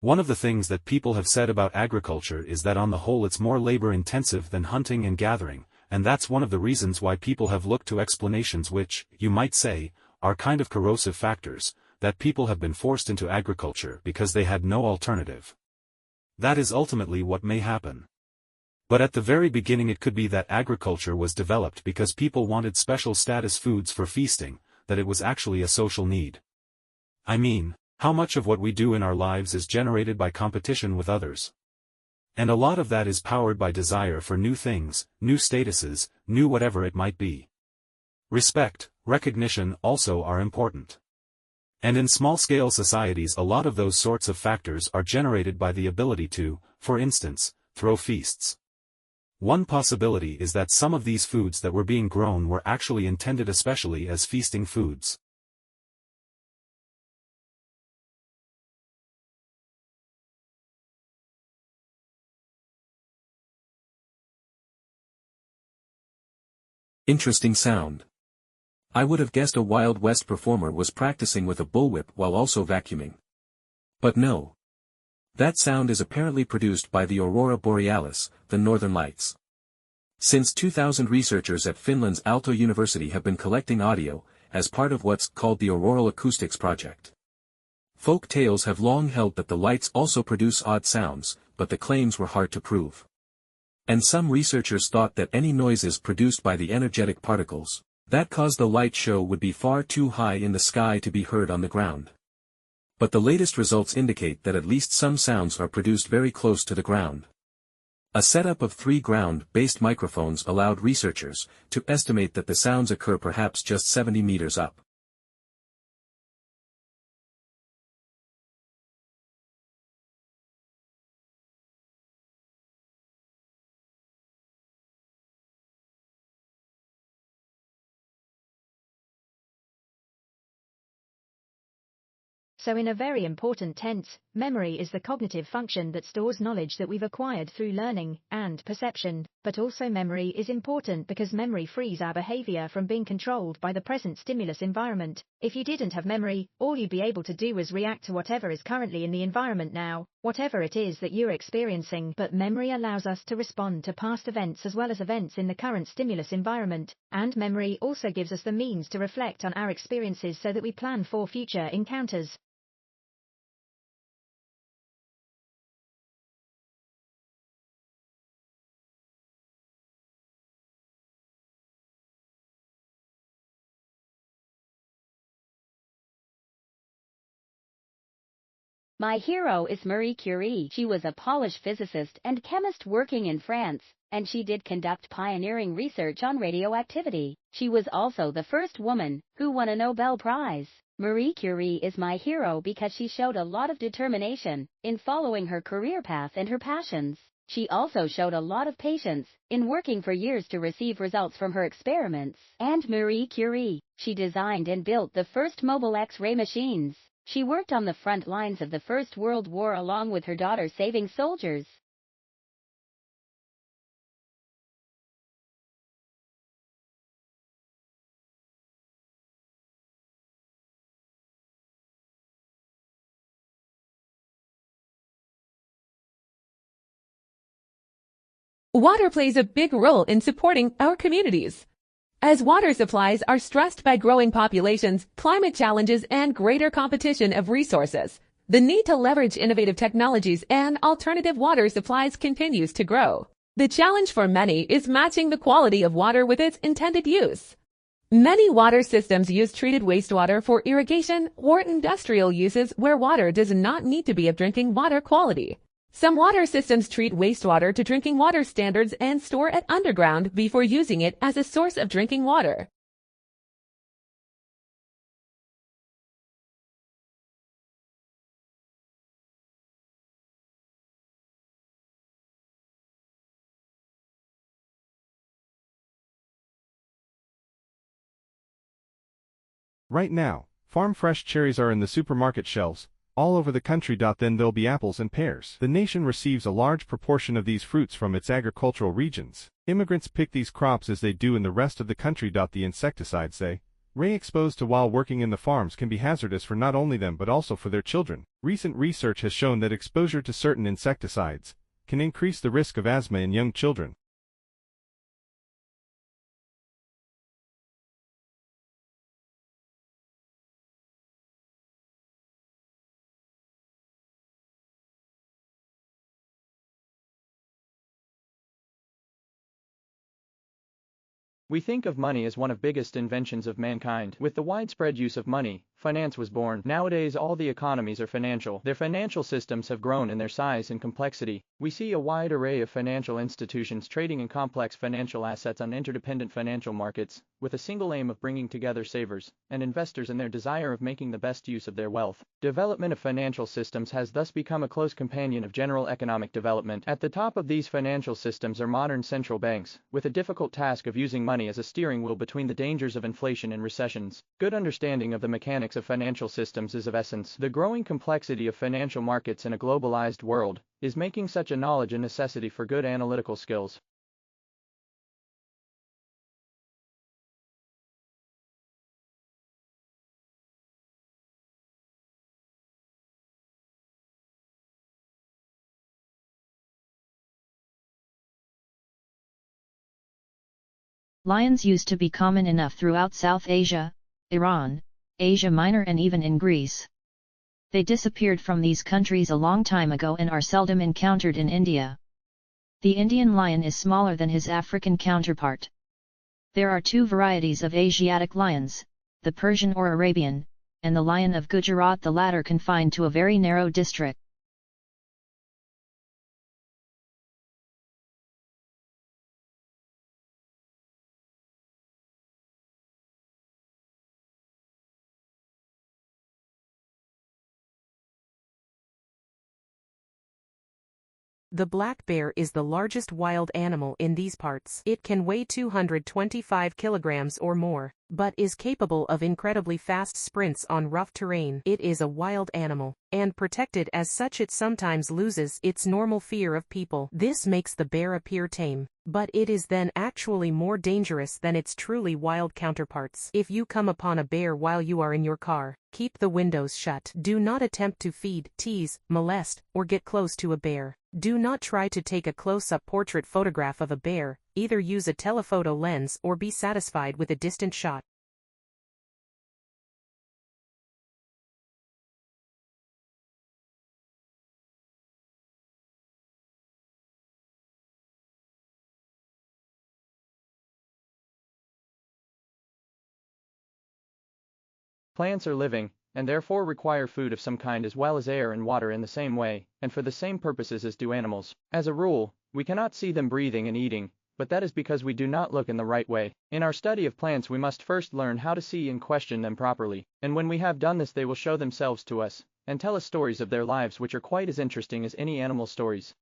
One of the things that people have said about agriculture is that on the whole it's more labor-intensive than hunting and gathering, and that's one of the reasons why people have looked to explanations which, you might say, are kind of corrosive factors, that people have been forced into agriculture because they had no alternative. That is ultimately what may happen. But at the very beginning it could be that agriculture was developed because people wanted special status foods for feasting, that it was actually a social need. I mean, how much of what we do in our lives is generated by competition with others? And a lot of that is powered by desire for new things, new statuses, new whatever it might be. Respect, recognition also are important. And in small-scale societies a lot of those sorts of factors are generated by the ability to, for instance, throw feasts. One possibility is that some of these foods that were being grown were actually intended especially as feasting foods. Interesting sound. I would have guessed a Wild West performer was practicing with a bullwhip while also vacuuming. But no. That sound is apparently produced by the aurora borealis, the northern lights. Since 2000 researchers at Finland's Aalto University have been collecting audio, as part of what's called the Auroral Acoustics Project. Folk tales have long held that the lights also produce odd sounds, but the claims were hard to prove. And some researchers thought that any noises produced by the energetic particles that cause the light show would be far too high in the sky to be heard on the ground. But the latest results indicate that at least some sounds are produced very close to the ground. A setup of 3 ground-based microphones allowed researchers to estimate that the sounds occur perhaps just 70 meters up. So in a very important tense, memory is the cognitive function that stores knowledge that we've acquired through learning and perception, but also memory is important because memory frees our behavior from being controlled by the present stimulus environment. If you didn't have memory, all you'd be able to do is react to whatever is currently in the environment now, whatever it is that you're experiencing. But memory allows us to respond to past events as well as events in the current stimulus environment, and memory also gives us the means to reflect on our experiences so that we plan for future encounters. My hero is Marie Curie. She was a Polish physicist and chemist working in France, and she did conduct pioneering research on radioactivity. She was also the first woman who won a Nobel Prize. Marie Curie is my hero because she showed a lot of determination in following her career path and her passions. She also showed a lot of patience in working for years to receive results from her experiments. And Marie Curie, she designed and built the first mobile X-ray machines. She worked on the front lines of the First World War along with her daughter saving soldiers. Water plays a big role in supporting our communities. As water supplies are stressed by growing populations, climate challenges, and greater competition of resources, the need to leverage innovative technologies and alternative water supplies continues to grow. The challenge for many is matching the quality of water with its intended use. Many water systems use treated wastewater for irrigation or industrial uses where water does not need to be of drinking water quality. Some water systems treat wastewater to drinking water standards and store it underground before using it as a source of drinking water. Right now, farm fresh cherries are in the supermarket shelves all over the country. Then there'll be apples and pears. The nation receives a large proportion of these fruits from its agricultural regions. Immigrants pick these crops as they do in the rest of the country. The insecticides they Ray exposed to while working in the farms can be hazardous for not only them but also for their children. Recent research has shown that exposure to certain insecticides can increase the risk of asthma in young children. We think of money as one of the biggest inventions of mankind. With the widespread use of money, finance was born. Nowadays all the economies are financial. Their financial systems have grown in their size and complexity. We see a wide array of financial institutions trading in complex financial assets on interdependent financial markets, with a single aim of bringing together savers and investors in their desire of making the best use of their wealth. Development of financial systems has thus become a close companion of general economic development. At the top of these financial systems are modern central banks, with a difficult task of using money as a steering wheel between the dangers of inflation and recessions. Good understanding of the mechanics of financial systems is of essence. The growing complexity of financial markets in a globalized world is making such a knowledge a necessity for good analytical skills. Lions used to be common enough throughout South Asia, Iran, Asia Minor and even in Greece. They disappeared from these countries a long time ago and are seldom encountered in India. The Indian lion is smaller than his African counterpart. There are two varieties of Asiatic lions, the Persian or Arabian, and the lion of Gujarat, the latter confined to a very narrow district. The black bear is the largest wild animal in these parts. It can weigh 225 kilograms or more, but is capable of incredibly fast sprints on rough terrain. It is a wild animal, and protected as such it sometimes loses its normal fear of people. This makes the bear appear tame, but it is then actually more dangerous than its truly wild counterparts. If you come upon a bear while you are in your car, keep the windows shut. Do not attempt to feed, tease, molest, or get close to a bear. Do not try to take a close-up portrait photograph of a bear, either use a telephoto lens or be satisfied with a distant shot. Plants are living, and therefore require food of some kind as well as air and water in the same way, and for the same purposes as do animals. As a rule, we cannot see them breathing and eating, but that is because we do not look in the right way. In our study of plants we must first learn how to see and question them properly, and when we have done this they will show themselves to us, and tell us stories of their lives which are quite as interesting as any animal stories.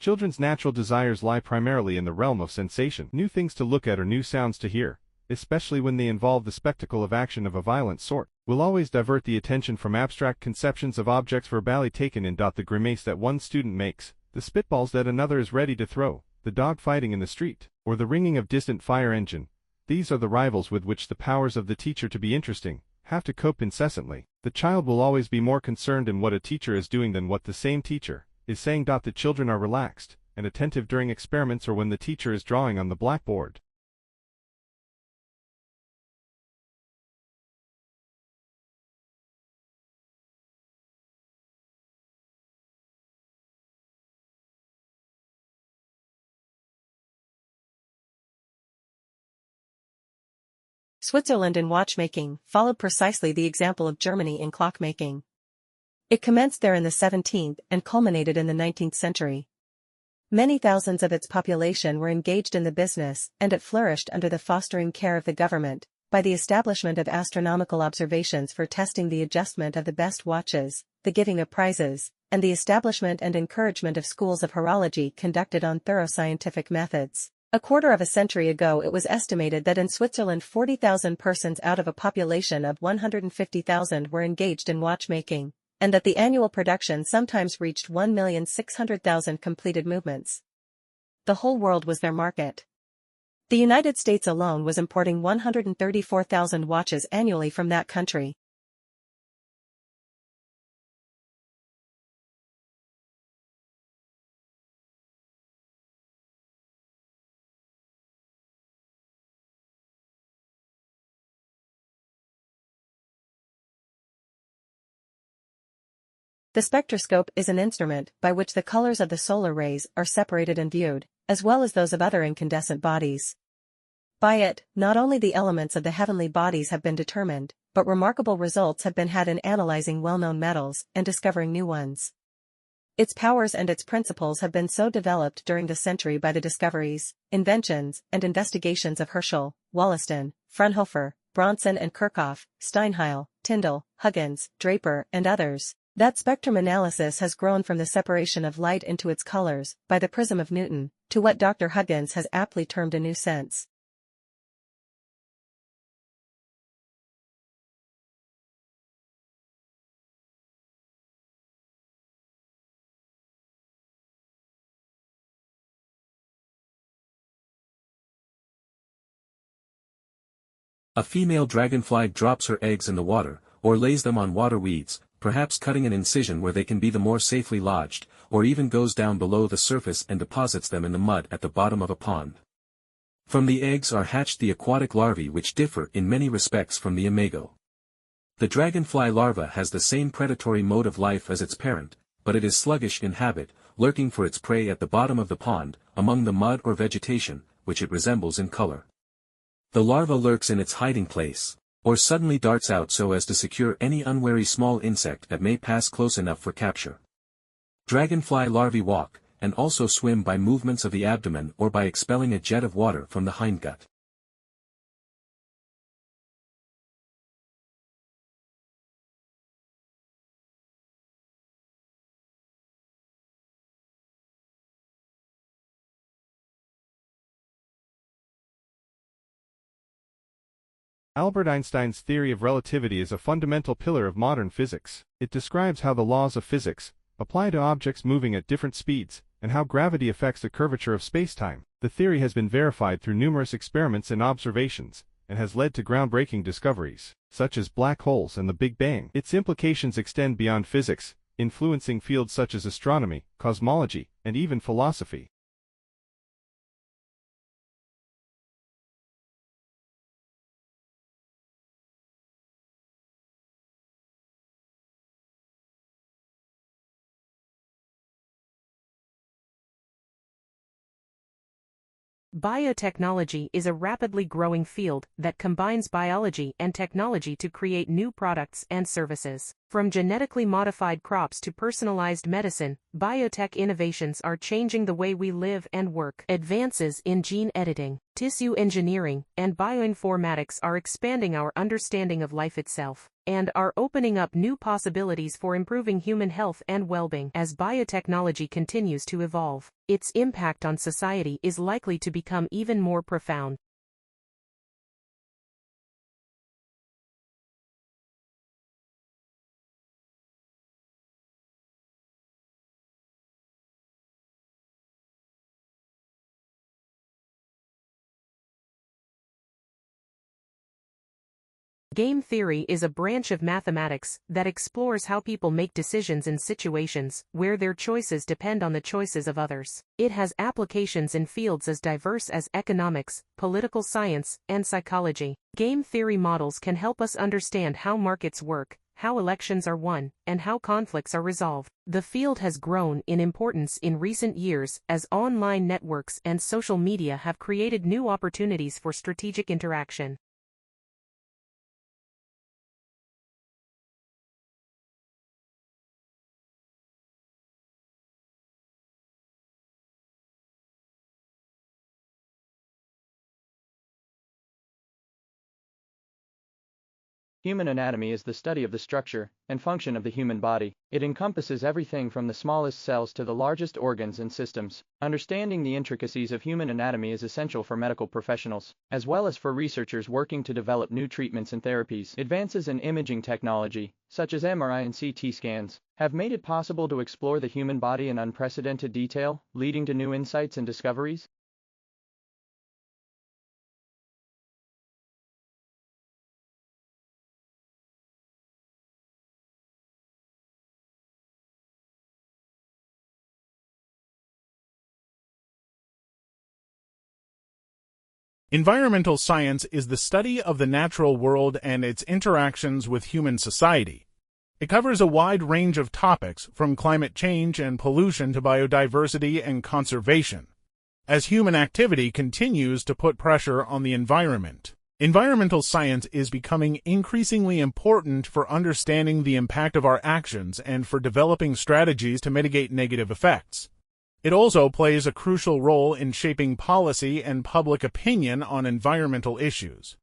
Children's natural desires lie primarily in the realm of sensation. New things to look at or new sounds to hear, especially when they involve the spectacle of action of a violent sort, will always divert the attention from abstract conceptions of objects verbally taken in. The grimace that one student makes, the spitballs that another is ready to throw, the dog fighting in the street, or the ringing of distant fire engine, these are the rivals with which the powers of the teacher to be interesting have to cope incessantly. The child will always be more concerned in what a teacher is doing than what the same teacher is saying. The children are relaxed and attentive during experiments or when the teacher is drawing on the blackboard. Switzerland in watchmaking followed precisely the example of Germany in clockmaking. It commenced there in the 17th and culminated in the 19th century. Many thousands of its population were engaged in the business, and it flourished under the fostering care of the government, by the establishment of astronomical observations for testing the adjustment of the best watches, the giving of prizes, and the establishment and encouragement of schools of horology conducted on thorough scientific methods. A quarter of a century ago it was estimated that in Switzerland 40,000 persons out of a population of 150,000 were engaged in watchmaking, and that the annual production sometimes reached 1,600,000 completed movements. The whole world was their market. The United States alone was importing 134,000 watches annually from that country. The spectroscope is an instrument by which the colors of the solar rays are separated and viewed, as well as those of other incandescent bodies. By it, not only the elements of the heavenly bodies have been determined, but remarkable results have been had in analyzing well-known metals and discovering new ones. Its powers and its principles have been so developed during the century by the discoveries, inventions, and investigations of Herschel, Wollaston, Fraunhofer, Bronson and Kirchhoff, Steinheil, Tyndall, Huggins, Draper, and others, that spectrum analysis has grown from the separation of light into its colors, by the prism of Newton, to what Dr. Huggins has aptly termed a new sense. A female dragonfly drops her eggs in the water, or lays them on water weeds, perhaps cutting an incision where they can be the more safely lodged, or even goes down below the surface and deposits them in the mud at the bottom of a pond. From the eggs are hatched the aquatic larvae which differ in many respects from the imago. The dragonfly larva has the same predatory mode of life as its parent, but it is sluggish in habit, lurking for its prey at the bottom of the pond, among the mud or vegetation, which it resembles in color. The larva lurks in its hiding place, or suddenly darts out so as to secure any unwary small insect that may pass close enough for capture. Dragonfly larvae walk, and also swim by movements of the abdomen or by expelling a jet of water from the hindgut. Albert Einstein's theory of relativity is a fundamental pillar of modern physics. It describes how the laws of physics apply to objects moving at different speeds, and how gravity affects the curvature of spacetime. The theory has been verified through numerous experiments and observations, and has led to groundbreaking discoveries, such as black holes and the Big Bang. Its implications extend beyond physics, influencing fields such as astronomy, cosmology, and even philosophy. Biotechnology is a rapidly growing field that combines biology and technology to create new products and services. From genetically modified crops to personalized medicine, biotech innovations are changing the way we live and work. Advances in gene editing, tissue engineering, and bioinformatics are expanding our understanding of life itself, and are opening up new possibilities for improving human health and well-being. As biotechnology continues to evolve, its impact on society is likely to become even more profound. Game theory is a branch of mathematics that explores how people make decisions in situations where their choices depend on the choices of others. It has applications in fields as diverse as economics, political science, and psychology. Game theory models can help us understand how markets work, how elections are won, and how conflicts are resolved. The field has grown in importance in recent years as online networks and social media have created new opportunities for strategic interaction. Human anatomy is the study of the structure and function of the human body. It encompasses everything from the smallest cells to the largest organs and systems. Understanding the intricacies of human anatomy is essential for medical professionals, as well as for researchers working to develop new treatments and therapies. Advances in imaging technology, such as MRI and CT scans, have made it possible to explore the human body in unprecedented detail, leading to new insights and discoveries. Environmental science is the study of the natural world and its interactions with human society. It covers a wide range of topics, from climate change and pollution to biodiversity and conservation, as human activity continues to put pressure on the environment. Environmental science is becoming increasingly important for understanding the impact of our actions and for developing strategies to mitigate negative effects. It also plays a crucial role in shaping policy and public opinion on environmental issues.